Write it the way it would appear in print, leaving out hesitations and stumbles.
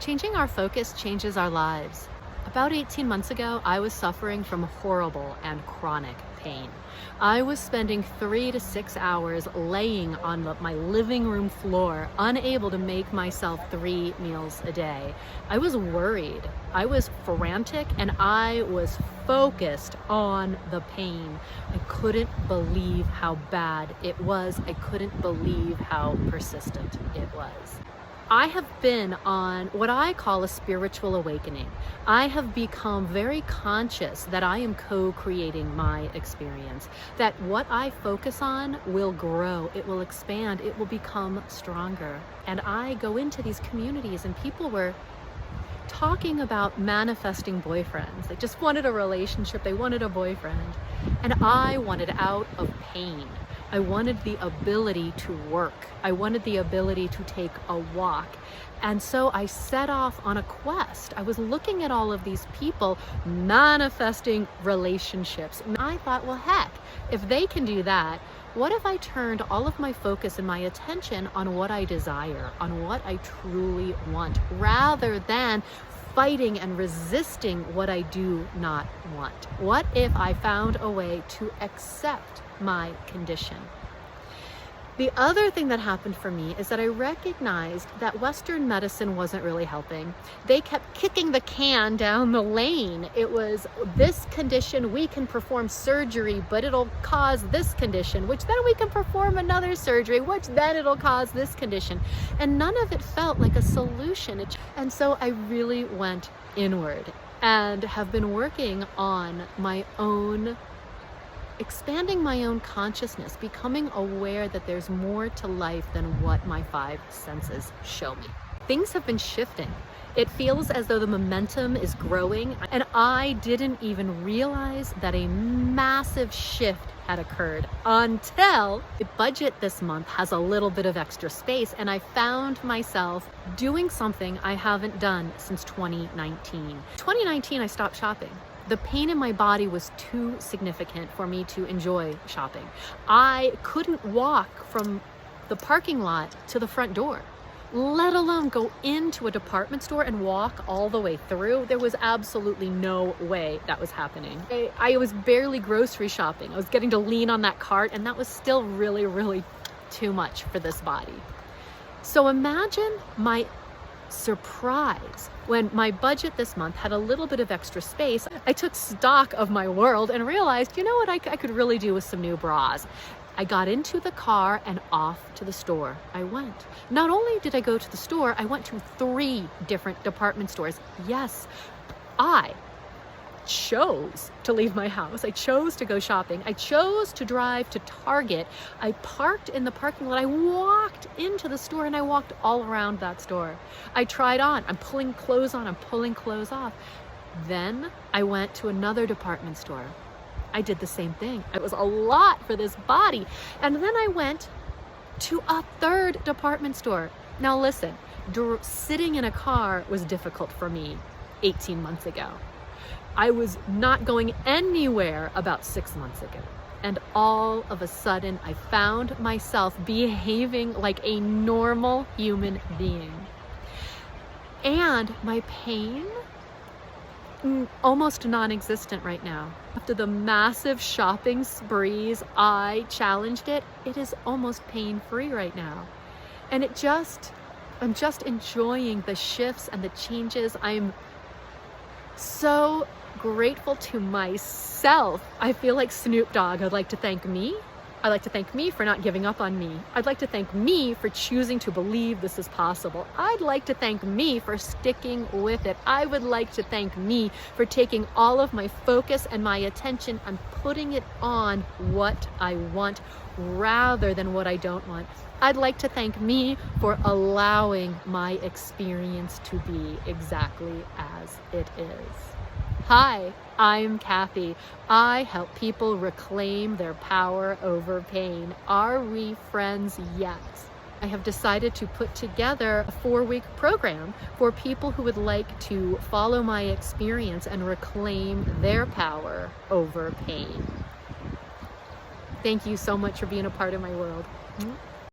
Changing our focus changes our lives. About 18 months ago, I was suffering from horrible and chronic pain. I was spending 3 to 6 hours laying on my living room floor, unable to make myself 3 meals a day. I was worried, I was frantic, and I was focused on the pain. I couldn't believe how bad it was. I couldn't believe how persistent it was. I have been on what I call a spiritual awakening. I have become very conscious that I am co-creating my experience, that what I focus on will grow, it will expand, it will become stronger. And I go into these communities and people were talking about manifesting boyfriends. They just wanted a relationship, they wanted a boyfriend. And I wanted out of pain. I wanted the ability to work. I wanted the ability to take a walk. And so I set off on a quest. I was looking at all of these people manifesting relationships. And I thought, well, heck, if they can do that, what if I turned all of my focus and my attention on what I desire, on what I truly want, rather than fighting and resisting what I do not want? What if I found a way to accept my condition? The other thing that happened for me is that I recognized that Western medicine wasn't really helping. They kept kicking the can down the lane. It was this condition, we can perform surgery, but it'll cause this condition, which then we can perform another surgery, which then it'll cause this condition. And none of it felt like a solution. And so I really went inward and have been working on my own, expanding my own consciousness, becoming aware that there's more to life than what my 5 senses show me. Things have been shifting. It feels as though the momentum is growing, and I didn't even realize that a massive shift had occurred until the budget this month has a little bit of extra space, and I found myself doing something I haven't done since 2019. 2019, I stopped shopping. The pain in my body was too significant for me to enjoy shopping. I couldn't walk from the parking lot to the front door, let alone go into a department store and walk all the way through. There was absolutely no way that was happening. I was barely grocery shopping. I was getting to lean on that cart, and that was still really, really too much for this body. So imagine my surprise when my budget this month had a little bit of extra space. I took stock of my world and realized, you know what, I could really do with some new bras. I got into the car and off to the store I went. Not only did I go to the store, I went to 3 different department stores. Yes, I chose to leave my house. I chose to go shopping. I chose to drive to Target. I parked in the parking lot. I walked into the store and I walked all around that store. I tried on. I'm pulling clothes on. I'm pulling clothes off. Then I went to another department store. I did the same thing. It was a lot for this body. And then I went to a 3rd department store. Now listen, sitting in a car was difficult for me 18 months ago. I was not going anywhere about 6 months ago. And all of a sudden, I found myself behaving like a normal human being. And my pain, almost non-existent right now. After the massive shopping sprees, I challenged it. It is almost pain-free right now. And I'm just enjoying the shifts and the changes. I'm so grateful to myself. I feel like Snoop Dogg. I'd like to thank me. I'd like to thank me for not giving up on me. I'd like to thank me for choosing to believe this is possible. I'd like to thank me for sticking with it. I would like to thank me for taking all of my focus and my attention and putting it on what I want rather than what I don't want. I'd like to thank me for allowing my experience to be exactly as it is. Hi, I'm Kathy. I help people reclaim their power over pain. Are we friends yet? I have decided to put together a 4-week program for people who would like to follow my experience and reclaim their power over pain. Thank you so much for being a part of my world.